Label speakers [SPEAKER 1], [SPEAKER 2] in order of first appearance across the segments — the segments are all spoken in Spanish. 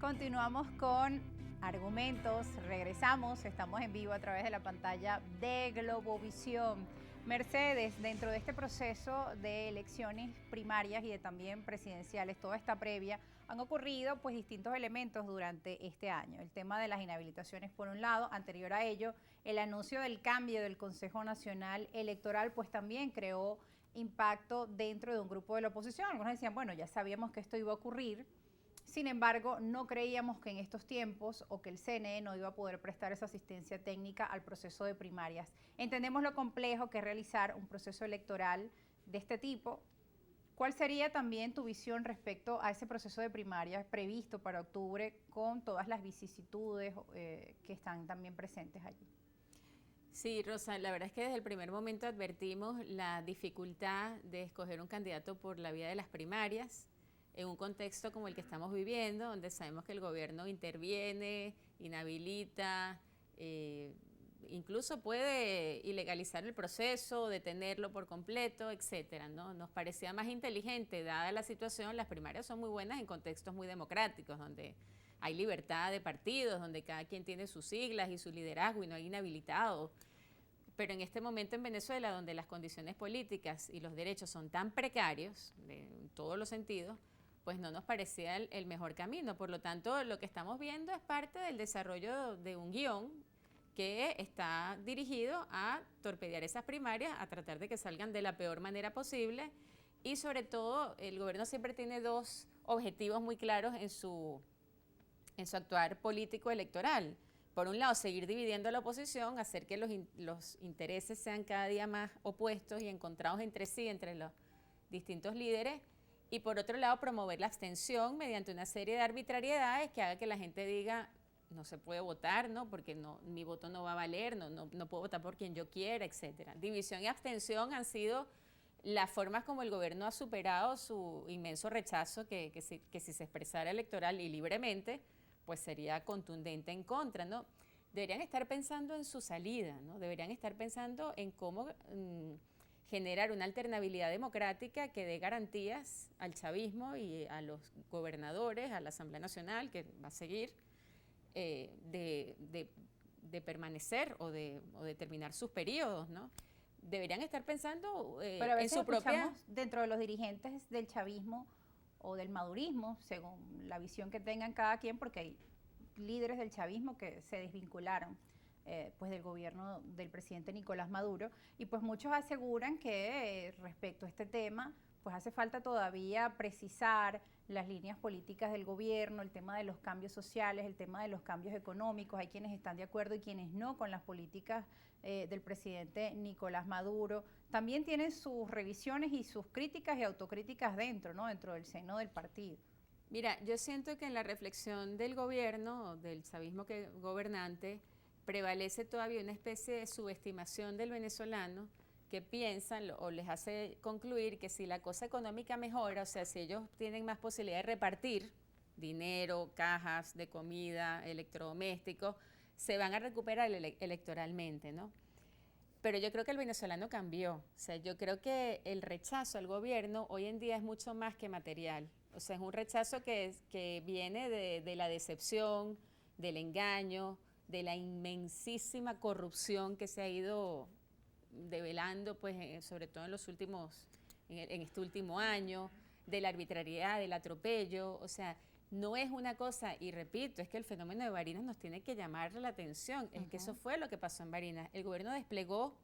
[SPEAKER 1] Continuamos con argumentos, regresamos, estamos en vivo a través de la pantalla de Globovisión. Mercedes, dentro de este proceso de elecciones primarias y de también presidenciales, toda esta previa, han ocurrido pues distintos elementos durante este año. El tema de las inhabilitaciones por un lado, anterior a ello, el anuncio del cambio del Consejo Nacional Electoral pues también creó impacto dentro de un grupo de la oposición. Algunos decían, bueno, ya sabíamos que esto iba a ocurrir. Sin embargo, no creíamos que en estos tiempos o que el CNE no iba a poder prestar esa asistencia técnica al proceso de primarias. Entendemos lo complejo que es realizar un proceso electoral de este tipo. ¿Cuál sería también tu visión respecto a ese proceso de primarias previsto para octubre con todas las vicisitudes que están también presentes allí?
[SPEAKER 2] Sí, Rosa, la verdad es que desde el primer momento advertimos la dificultad de escoger un candidato por la vía de las primarias en un contexto como el que estamos viviendo, donde sabemos que el gobierno interviene, inhabilita, incluso puede ilegalizar el proceso, detenerlo por completo, etcétera, ¿no? Nos parecía más inteligente, dada la situación. Las primarias son muy buenas en contextos muy democráticos, donde hay libertad de partidos, donde cada quien tiene sus siglas y su liderazgo y no hay inhabilitados. Pero en este momento en Venezuela, donde las condiciones políticas y los derechos son tan precarios, en todos los sentidos, pues no nos parecía el mejor camino. Por lo tanto, lo que estamos viendo es parte del desarrollo de un guión que está dirigido a torpedear esas primarias, a tratar de que salgan de la peor manera posible, y sobre todo el gobierno siempre tiene dos objetivos muy claros en su actuar político electoral. Por un lado, seguir dividiendo a la oposición, hacer que los intereses sean cada día más opuestos y encontrados entre sí, entre los distintos líderes, y por otro lado, promover la abstención mediante una serie de arbitrariedades que haga que la gente diga, no se puede votar, ¿no? Porque no, mi voto no va a valer, no puedo votar por quien yo quiera, etcétera. División y abstención han sido las formas como el gobierno ha superado su inmenso rechazo que si se expresara electoral y libremente, pues sería contundente en contra, ¿no? Deberían estar pensando en su salida, ¿no? Deberían estar pensando en cómo generar una alternabilidad democrática que dé garantías al chavismo y a los gobernadores, a la Asamblea Nacional, que va a seguir, de permanecer o de terminar sus periodos, ¿no? Deberían estar pensando
[SPEAKER 1] Pero a
[SPEAKER 2] en
[SPEAKER 1] veces
[SPEAKER 2] su propia...
[SPEAKER 1] escuchamos dentro de los dirigentes del chavismo o del madurismo, según la visión que tengan cada quien, porque hay líderes del chavismo que se desvincularon pues del gobierno del presidente Nicolás Maduro, y pues muchos aseguran que respecto a este tema pues hace falta todavía precisar las líneas políticas del gobierno, el tema de los cambios sociales, el tema de los cambios económicos. Hay quienes están de acuerdo y quienes no con las políticas del presidente Nicolás Maduro. También tienen sus revisiones y sus críticas y autocríticas dentro, ¿no? Dentro del seno del partido.
[SPEAKER 2] Mira, yo siento que en la reflexión del gobierno, del chavismo gobernante, prevalece todavía una especie de subestimación del venezolano que piensan o les hace concluir que si la cosa económica mejora, o sea, si ellos tienen más posibilidad de repartir dinero, cajas de comida, electrodomésticos, se van a recuperar electoralmente, ¿no? Pero yo creo que el venezolano cambió. O sea, yo creo que el rechazo al gobierno hoy en día es mucho más que material. O sea, es un rechazo que viene de la decepción, del engaño, de la inmensísima corrupción que se ha ido develando, pues, sobre todo en los últimos, en este último año, de la arbitrariedad, del atropello. O sea, no es una cosa, y repito, es que el fenómeno de Barinas nos tiene que llamar la atención. Es que eso fue lo que pasó en Barinas. El gobierno desplegó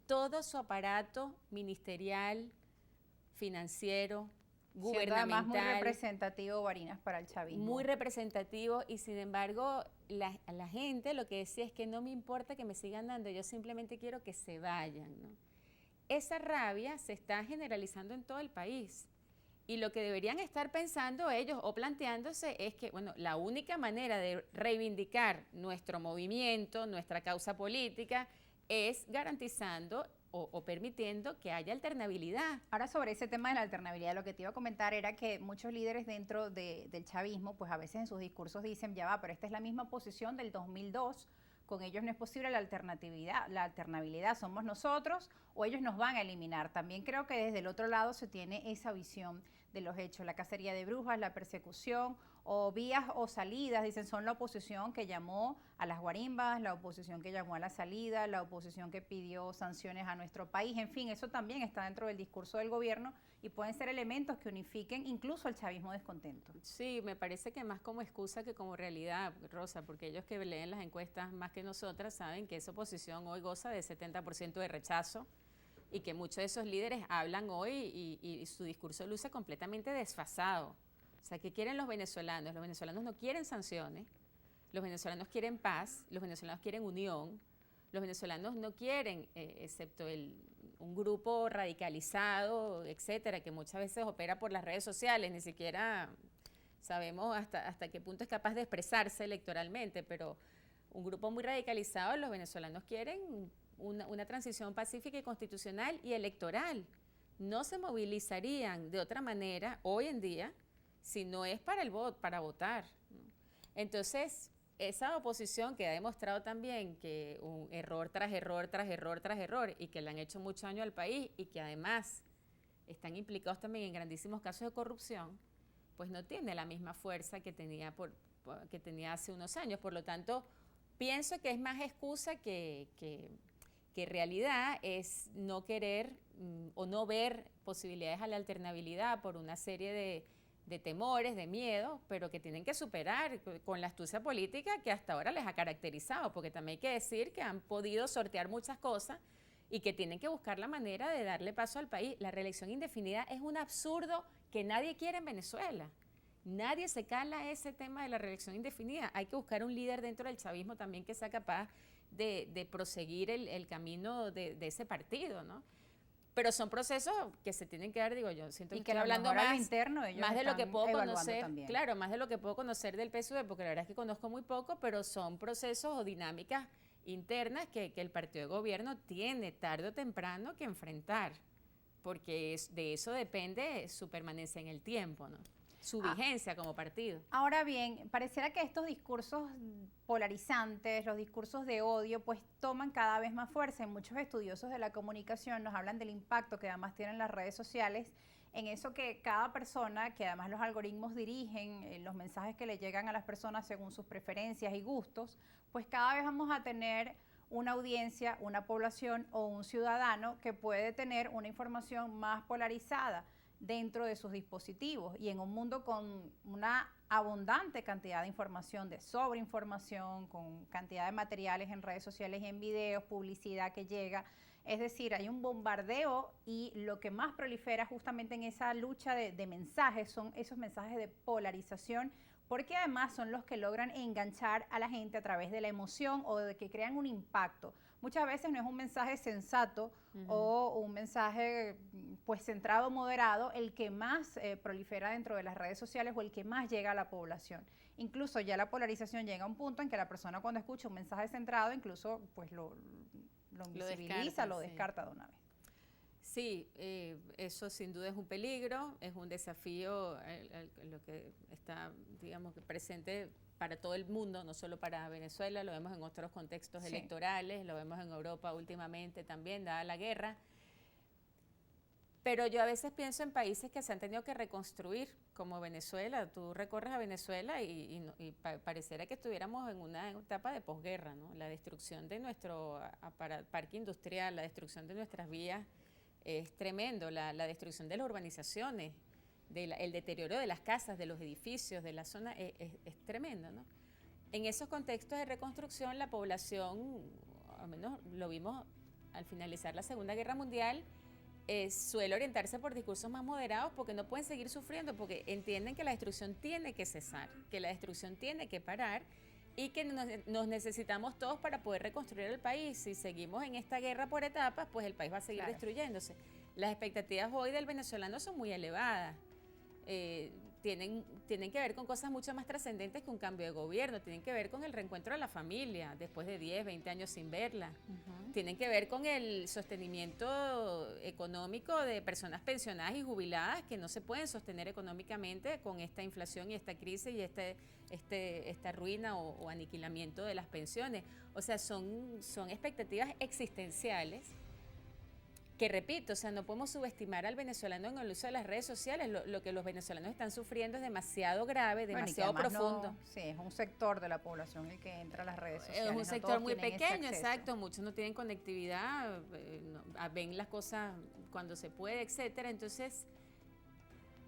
[SPEAKER 2] todo su aparato ministerial, financiero,
[SPEAKER 1] Siendo además muy
[SPEAKER 2] gubernamental,
[SPEAKER 1] representativo Barinas para el chavismo.
[SPEAKER 2] muy representativo, y sin embargo la gente lo que decía es que no me importa que me sigan dando, yo simplemente quiero que se vayan, ¿no? Esa rabia se está generalizando en todo el país. Y lo que deberían estar pensando ellos o planteándose es que, bueno, la única manera de reivindicar nuestro movimiento, nuestra causa política, es garantizando o permitiendo que haya alternabilidad.
[SPEAKER 1] Ahora, sobre ese tema de la alternabilidad, lo que te iba a comentar era que muchos líderes dentro del chavismo, pues a veces en sus discursos dicen, ya va, pero esta es la misma posición del 2002, con ellos no es posible la alternabilidad, somos nosotros o ellos nos van a eliminar. También creo que desde el otro lado se tiene esa visión de los hechos, la cacería de brujas, la persecución o vías o salidas, dicen, son la oposición que llamó a las guarimbas, la oposición que llamó a la salida, la oposición que pidió sanciones a nuestro país, en fin, eso también está dentro del discurso del gobierno y pueden ser elementos que unifiquen incluso al chavismo descontento.
[SPEAKER 2] Sí, me parece que más como excusa que como realidad, Rosa, porque ellos que leen las encuestas más que nosotras saben que esa oposición hoy goza de 70% de rechazo y que muchos de esos líderes hablan hoy y su discurso luce completamente desfasado. O sea, ¿qué quieren los venezolanos? Los venezolanos no quieren sanciones, los venezolanos quieren paz, los venezolanos quieren unión, los venezolanos no quieren, excepto un grupo radicalizado, etcétera, que muchas veces opera por las redes sociales, ni siquiera sabemos hasta qué punto es capaz de expresarse electoralmente, pero un grupo muy radicalizado, los venezolanos quieren una transición pacífica y constitucional y electoral. No se movilizarían de otra manera hoy en día si no es para el voto, para votar, ¿no? Entonces, esa oposición que ha demostrado también que un error tras error, tras error, tras error, y que le han hecho mucho daño al país, y que además están implicados también en grandísimos casos de corrupción, pues no tiene la misma fuerza que tenía, que tenía hace unos años. Por lo tanto, pienso que es más excusa que realidad, es no querer o no ver posibilidades a la alternabilidad por una serie de temores, de miedos, pero que tienen que superar con la astucia política que hasta ahora les ha caracterizado, porque también hay que decir que han podido sortear muchas cosas y que tienen que buscar la manera de darle paso al país. La reelección indefinida es un absurdo que nadie quiere en Venezuela. Nadie se cala ese tema de la reelección indefinida. Hay que buscar un líder dentro del chavismo también que sea capaz de proseguir el camino de ese partido, ¿no? Pero son procesos que se tienen que dar, digo yo, siento que estoy hablando más,
[SPEAKER 1] interno,
[SPEAKER 2] más de lo que puedo conocer,
[SPEAKER 1] también.
[SPEAKER 2] claro, más de lo que puedo conocer del PSUV, porque la verdad es que conozco muy poco, pero son procesos o dinámicas internas que el partido de gobierno tiene tarde o temprano que enfrentar, porque de eso depende su permanencia en el tiempo, ¿no? Su vigencia como partido.
[SPEAKER 1] Ahora bien, pareciera que estos discursos polarizantes, los discursos de odio, pues toman cada vez más fuerza. Y muchos estudiosos de la comunicación nos hablan del impacto que además tienen las redes sociales en eso que cada persona, que además los algoritmos dirigen los mensajes que le llegan a las personas según sus preferencias y gustos, pues cada vez vamos a tener una audiencia, una población o un ciudadano que puede tener una información más polarizada dentro de sus dispositivos y en un mundo con una abundante cantidad de información, de sobreinformación, con cantidad de materiales en redes sociales y en videos, publicidad que llega. Es decir, hay un bombardeo y lo que más prolifera justamente en esa lucha de mensajes son esos mensajes de polarización, porque además son los que logran enganchar a la gente a través de la emoción o de que crean un impacto. Muchas veces no es un mensaje sensato o un mensaje pues centrado, moderado, el que más prolifera dentro de las redes sociales o el que más llega a la población. Incluso ya la polarización llega a un punto en que la persona cuando escucha un mensaje centrado incluso pues lo invisibiliza, lo descarta de una vez.
[SPEAKER 2] Sí, eso sin duda es un peligro, es un desafío, lo que está, digamos, presente para todo el mundo, no solo para Venezuela, lo vemos en otros contextos electorales, lo vemos en Europa últimamente también, dada la guerra. Pero yo a veces pienso en países que se han tenido que reconstruir, como Venezuela. Tú recorres a Venezuela y pareciera que estuviéramos en una etapa de posguerra, ¿no? La destrucción de nuestro parque industrial, la destrucción de nuestras vías es tremendo, la destrucción de las urbanizaciones, el deterioro de las casas, de los edificios, de la zona, es tremendo, ¿no? En esos contextos de reconstrucción, la población, al menos lo vimos al finalizar la Segunda Guerra Mundial, suele orientarse por discursos más moderados porque no pueden seguir sufriendo, porque entienden que la destrucción tiene que cesar, que la destrucción tiene que parar y que nos necesitamos todos para poder reconstruir el país. Si seguimos en esta guerra por etapas, pues el país va a seguir destruyéndose. Las expectativas hoy del venezolano son muy elevadas. Tienen que ver con cosas mucho más trascendentes que un cambio de gobierno, tienen que ver con el reencuentro de la familia después de 10, 20 años sin verla, tienen que ver con el sostenimiento económico de personas pensionadas y jubiladas que no se pueden sostener económicamente con esta inflación y esta crisis y esta ruina o aniquilamiento de las pensiones. O sea, son expectativas existenciales que repito, o sea, no podemos subestimar al venezolano en el uso de las redes sociales. Lo que los venezolanos están sufriendo es demasiado grave, demasiado profundo.
[SPEAKER 1] Sí, es un sector de la población el que entra a las redes sociales.
[SPEAKER 2] Es un sector muy pequeño,
[SPEAKER 1] acceso.
[SPEAKER 2] exacto. Muchos no tienen conectividad, ven las cosas cuando se puede, etcétera. Entonces,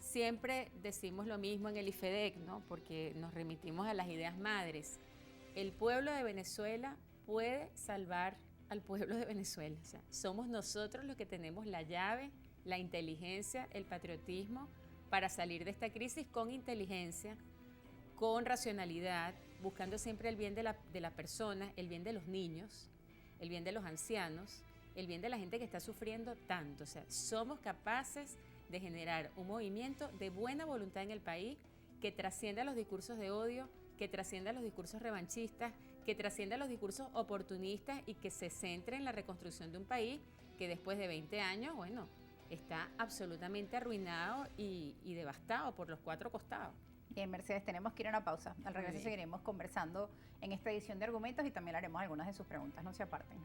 [SPEAKER 2] siempre decimos lo mismo en el IFEDEC, ¿no? Porque nos remitimos a las ideas madres. El pueblo de Venezuela puede salvar al pueblo de Venezuela. O sea, somos nosotros los que tenemos la llave, la inteligencia, el patriotismo para salir de esta crisis con inteligencia, con racionalidad, buscando siempre el bien de la persona, el bien de los niños, el bien de los ancianos, el bien de la gente que está sufriendo tanto. O sea, somos capaces de generar un movimiento de buena voluntad en el país que trascienda los discursos de odio, que trascienda los discursos revanchistas, que trascienda los discursos oportunistas y que se centre en la reconstrucción de un país que después de 20 años, bueno, está absolutamente arruinado y devastado por los 4 costados.
[SPEAKER 1] Bien, Mercedes, tenemos que ir a una pausa. Al regreso seguiremos conversando en esta edición de Argumentos y también haremos algunas de sus preguntas. No se aparten.